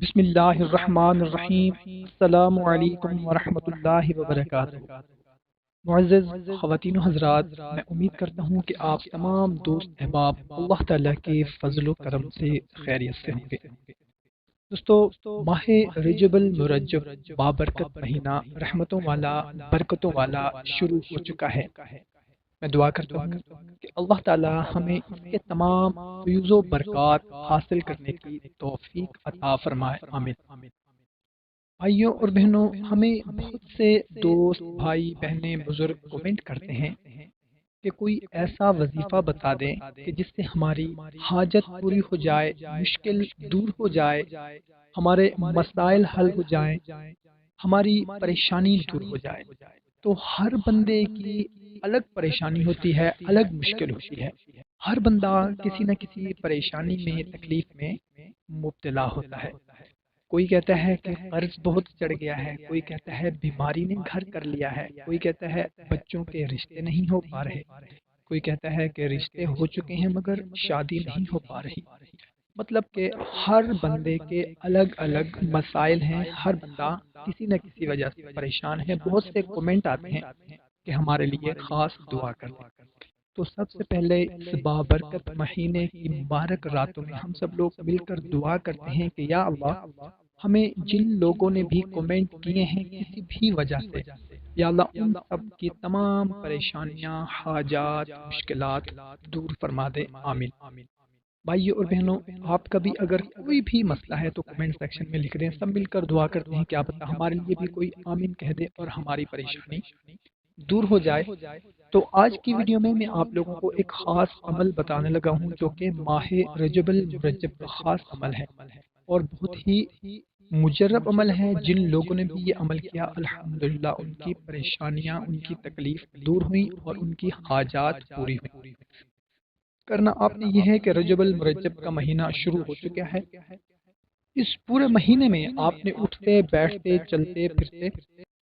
بسم اللہ الرحمن الرحیم۔ السلام علیکم ورحمۃ اللہ وبرکاتہ۔ معزز خواتین و حضرات، میں امید کرتا ہوں کہ آپ تمام دوست احباب اللہ تعالیٰ کے فضل و کرم سے خیریت سے ہوں گے۔ دوستو، ماہ رجب المرجب بابرکت مہینہ رحمتوں والا، برکتوں والا شروع ہو چکا ہے۔ میں دعا کرتا ہوں کہ اللہ تعالی ہمیں اس کے تمام فیوز و برکات حاصل کرنے کی توفیق عطا فرمائے، آمین۔ بھائیوں اور بہنوں، ہمیں بہت سے دوست، بھائی بہنیں، بزرگ کمنٹ کرتے ہیں کہ کوئی ایسا وظیفہ بتا دیں کہ جس سے ہماری حاجت پوری ہو جائے، مشکل دور ہو جائے، ہمارے مسائل حل ہو جائیں، ہماری پریشانی دور ہو جائے۔ تو ہر بندے کی الگ پریشانی ہوتی ہے، الگ مشکل ہوتی ہے۔ ہر بندہ کسی نہ کسی پریشانی میں، تکلیف میں مبتلا ہوتا ہے۔ کوئی کہتا ہے کہ قرض بہت چڑھ گیا ہے، کوئی کہتا ہے بیماری نے گھر کر لیا ہے، کوئی کہتا ہے بچوں کے رشتے نہیں ہو پا رہے، کوئی کہتا ہے کہ رشتے ہو چکے ہیں مگر شادی نہیں ہو پا رہی۔ مطلب کہ ہر بندے کے الگ الگ مسائل ہیں، ہر بندہ کسی نہ کسی وجہ سے پریشان ہے۔ بہت سے کومنٹ آتے ہیں کہ ہمارے لیے خاص دعا کر دیں۔ تو سب سے پہلے اس بابرکت مہینے کی مبارک راتوں میں ہم سب لوگ مل کر دعا کرتے ہیں کہ یا اللہ، ہمیں جن لوگوں نے بھی کومنٹ کیے ہیں کسی بھی وجہ سے، یا اللہ ان سب کی تمام پریشانیاں، حاجات، مشکلات دور فرما دے، آمین۔ بھائیو اور بہنوں، آپ کا بھی اگر کوئی بھی مسئلہ ہے تو کمنٹ سیکشن میں لکھ دیں، سب مل کر دعا کرتے ہیں، کیا پتہ ہمارے لیے بھی کوئی آمین کہہ دے اور ہماری پریشانی دور ہو جائے۔ تو آج کی ویڈیو میں آپ لوگوں کو ایک خاص عمل بتانے لگا ہوں جو کہ ماہ رجب المرجب کا خاص عمل ہے، اور بہت ہی مجرب عمل ہے۔ جن لوگوں نے بھی یہ عمل کیا الحمدللہ ان کی پریشانیاں، ان کی تکلیف دور ہوئی اور ان کی حاجات پوری ہوئی۔ کرنا آپ نے یہ ہے کہ رجب المرجب کا مہینہ شروع ہو چکا ہے۔ اس پورے مہینے میں آپ نے اٹھتے بیٹھتے چلتے پھرتے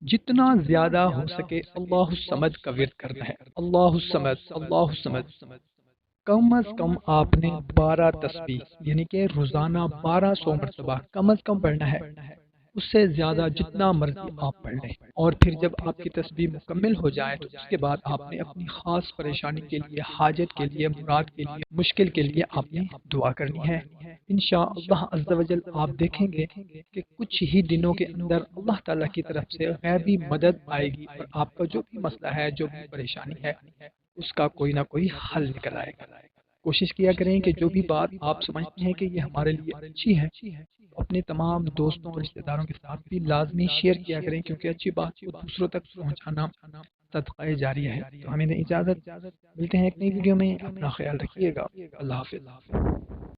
جتنا زیادہ ہو سکے اللہ الصمد کا ورد کرنا ہے۔ اللہ الصمد، اللہ الصمد۔ کم از کم آپ نے 12 تسبیح یعنی کہ روزانہ 1200 مرتبہ کم از کم پڑھنا ہے۔ اس سے زیادہ جتنا مرضی آپ پڑھ لیں، اور پھر جب آپ کی تسبیح مکمل ہو جائے تو اس کے بعد آپ نے اپنی خاص پریشانی کے لیے، حاجت کے لیے، مراد کے لیے، مشکل کے لیے آپ نے دعا کرنی ہے۔ انشاءاللہ عز و جل آپ دیکھیں گے کہ کچھ ہی دنوں کے اندر اللہ تعالیٰ کی طرف سے غیبی مدد آئے گی، اور آپ کا جو بھی مسئلہ ہے، جو بھی پریشانی ہے، اس کا کوئی نہ کوئی حل نکل آئے گا۔ کوشش کیا کریں کہ جو بھی بات آپ سمجھتے ہیں کہ یہ ہمارے لیے اچھی ہے، اپنے تمام دوستوں اور رشتہ داروں کے ساتھ بھی لازمی شیئر کیا کریں، کیونکہ اچھی بات کو دوسروں تک پہنچانا صدقہ جاریہ ہے۔ تو ہمیں اجازت، ملتے ہیں ایک نئی ویڈیو میں، اپنا خیال رکھیے گا، اللہ حافظ۔